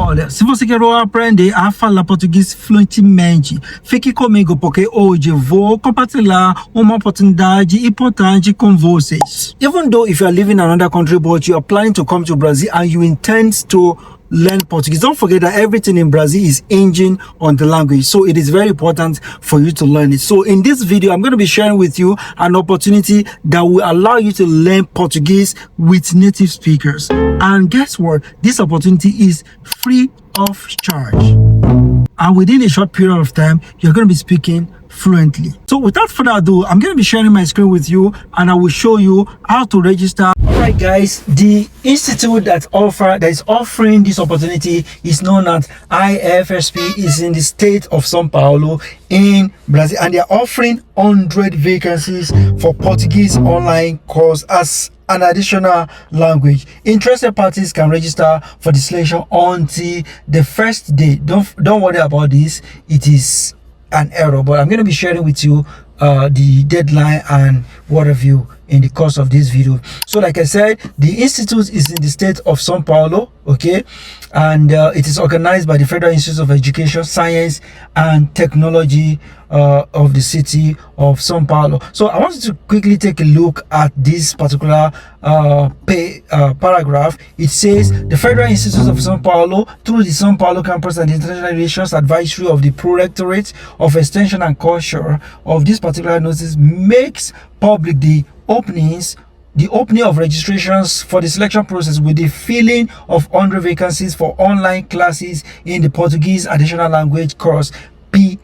Olha, se você quer aprender a falar português fluentemente, fique comigo porque hoje vou compartilhar uma oportunidade importante com vocês. Even though if you are living in another country but you are planning to come to Brazil and you intend to learn Portuguese, don't forget that everything in Brazil is hinging on the language, so it is very important for you to learn it. So in this video, I'm going to be sharing with you an opportunity that will allow you to learn Portuguese with native speakers. And guess what? This opportunity is free of charge. And within a short period of time, you're going to be speaking fluently. So without further ado, I'm going to be sharing my screen with you and I will show you how to register. Alright guys, the institute that is offering this opportunity is known as IFSP. Is in the state of São Paulo in Brazil, and they are offering 100 vacancies for Portuguese online course as an additional language. Interested parties can register for the selection until the first day. Don't worry about this, it is an error, but I'm going to be sharing with you the deadline and what have you in the course of this video. So like I said, the institute is in the state of São Paulo, okay, and it is organized by the Federal Institute of Education, Science and Technology of the city of São Paulo. So I want you to quickly take a look at this particular paragraph. It says the Federal Institute of São Paulo, through the São Paulo campus and the International Relations Advisory of the Prorectorate of Extension and Culture of this particular notice, makes public the opening of registrations for the selection process with the filling of 100 vacancies for online classes in the Portuguese additional language course PLA.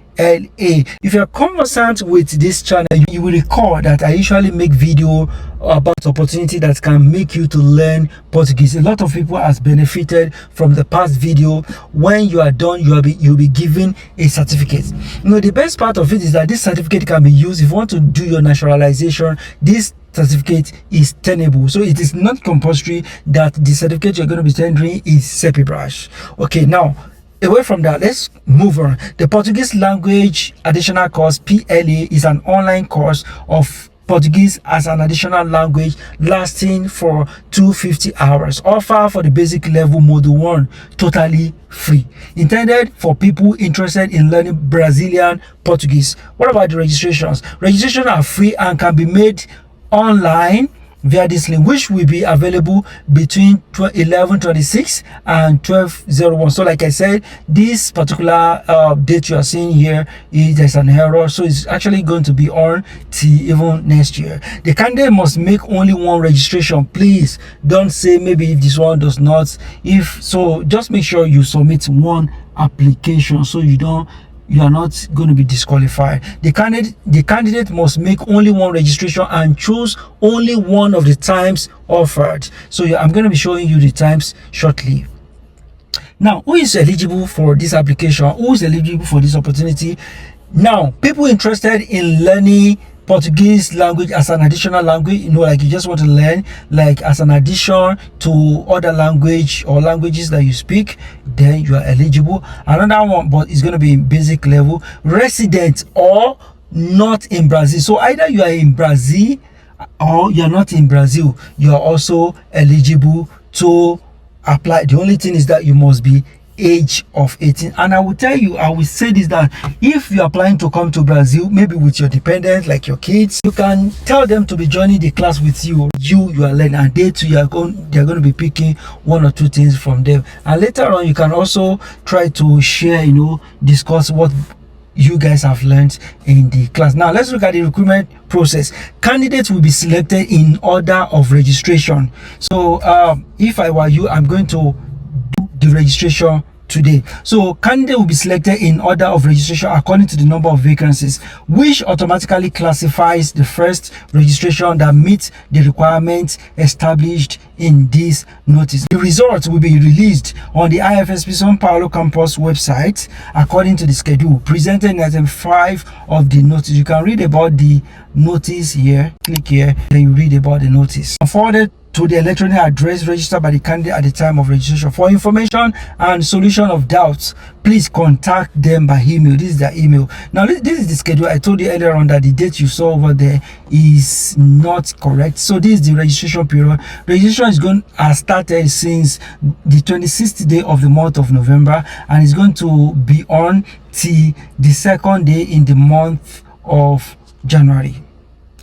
If you're conversant with this channel, you will recall that I usually make video about opportunity that can make you to learn Portuguese. A lot of people has benefited from the past video. When you are done, you'll be given a certificate. You know, the best part of it is that this certificate can be used if you want to do your naturalization. This certificate is tenable, so it is not compulsory that the certificate you're going to be tendering is CEPIBRASH. Okay, now away from that, let's move on. The Portuguese language additional course PLA is an online course of Portuguese as an additional language lasting for 250 hours. Offer for the basic level module 1, totally free. Intended for people interested in learning Brazilian Portuguese. What about the registrations? Registrations are free and can be made online via this link, which will be available between 11:26 and 12:01. So like I said, this particular date you are seeing here there's an error, so it's actually going to be on till even next year. The candidate must make only one registration. Please don't say maybe if this one does not. If so, just make sure you submit one application so you are not going to be disqualified. The candidate must make only one registration and choose only one of the times offered. So I'm going to be showing you the times shortly. Now, who is eligible for this application? Who is eligible for this opportunity? Now, people interested in learning Portuguese language as an additional language, you know, like you just want to learn like as an addition to other language or languages that you speak, then you are eligible. Another one, but it's going to be in basic level. Resident or not in Brazil. So either you are in Brazil or you're not in Brazil, you are also eligible to apply. The only thing is that you must be age of 18. And I will say this, that if you are planning to come to Brazil, maybe with your dependents like your kids, you can tell them to be joining the class with you are learning, and they too they're going to be picking one or two things from them. And later on you can also try to share, discuss what you guys have learned in the class. Now let's look at the recruitment process. Candidates will be selected in order of registration. So if I were you, I'm going to the registration today. So candidate will be selected in order of registration according to the number of vacancies, which automatically classifies the first registration that meets the requirements established in this notice. The results will be released on the IFSP São Paulo campus website according to the schedule presented in item 5 of the notice. You can read about the notice here. Click here, then you read about the notice. Forwarded to the electronic address registered by the candidate at the time of registration. For information and solution of doubts, please contact them by email. This is their email. Now this is the schedule. I told you earlier on that the date you saw over there is not correct. So this is the registration period. Registration is going to started since the 26th day of the month of November, and it's going to be on till the second day in the month of January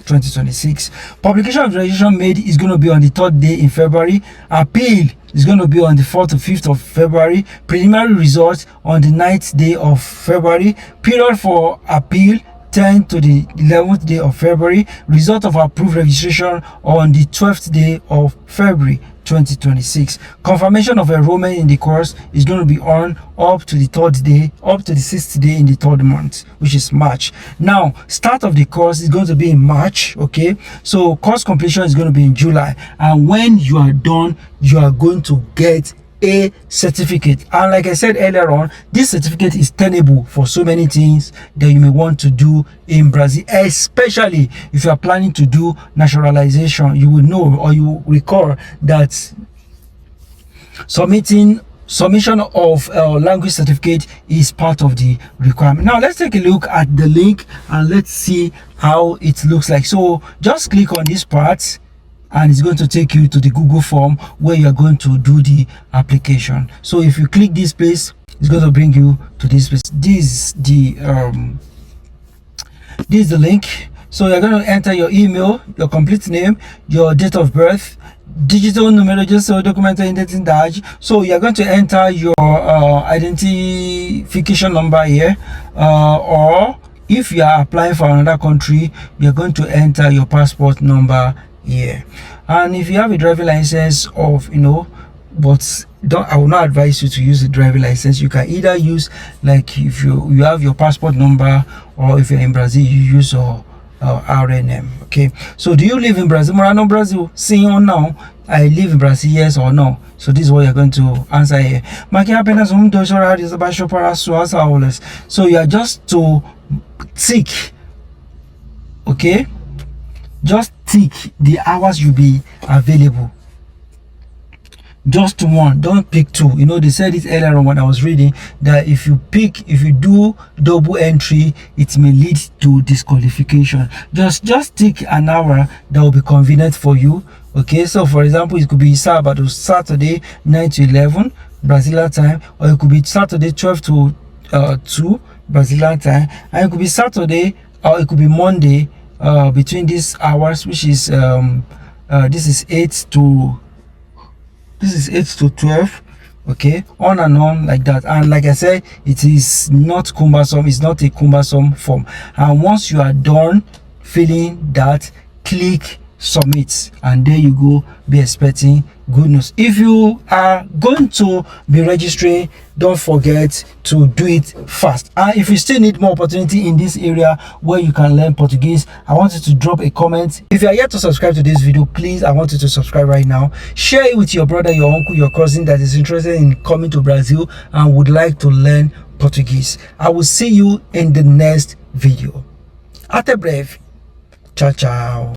2026. Publication of the registration made is going to be on the 3rd day in February. Appeal is going to be on the 4th to 5th of February. Preliminary results on the 9th day of February. Period for appeal 10th to the 11th day of February. Result of approved registration on the 12th day of February 2026. Confirmation of enrollment in the course is going to be on up to the 3rd day, up to the 6th day in the 3rd month, which is March. Now start of the course is going to be in March. Okay, so course completion is going to be in July, and when you are done, you are going to get a certificate. And like I said earlier on, this certificate is tenable for so many things that you may want to do in Brazil, especially if you are planning to do naturalization. You will know, or you will recall, that submission of language certificate is part of the requirement. Now let's take a look at the link and let's see how it looks like. So just click on this part and it's going to take you to the Google form where you are going to do the application. So if you click this place, it's going to bring you to this place. This is the link. So you're going to enter your email, your complete name, your date of birth, digital numerical so document identity. So you're going to enter your identification number here, or if you are applying for another country, you're going to enter your passport number here. And if you have a driving license of, but I will not advise you to use the driving license. You can either use, like, if you have your passport number, or if you're in Brazil, you use your RNM. Okay, so do you live in Brazil? Morano, Brazil. See on now, I live in Brazil, yes or no? So this is what you're going to answer here. So you are just to tick, okay, just tick the hours you'll be available. Just one, don't pick two. They said it earlier on when I was reading that if you do double entry, it may lead to disqualification. Just tick an hour that will be convenient for you. Okay, so for example, it could be Saturday 9 to 11 Brazilian time, or it could be Saturday 12 to 2 Brazilian time, and it could be Saturday, or it could be Monday between these hours, which is this is 8 to 12. Okay, on and on like that. And like I said, it is not cumbersome. It's not a cumbersome form. And once you are done filling that, click submit, and there you go. Be expecting good news. If you are going to be registering, don't forget to do it fast. And if you still need more opportunity in this area where you can learn Portuguese, I want you to drop a comment. If you are yet to subscribe to this video, please, I want you to subscribe right now. Share it with your brother, your uncle, your cousin that is interested in coming to Brazil and would like to learn Portuguese. I will see you in the next video. Até breve. Ciao, ciao.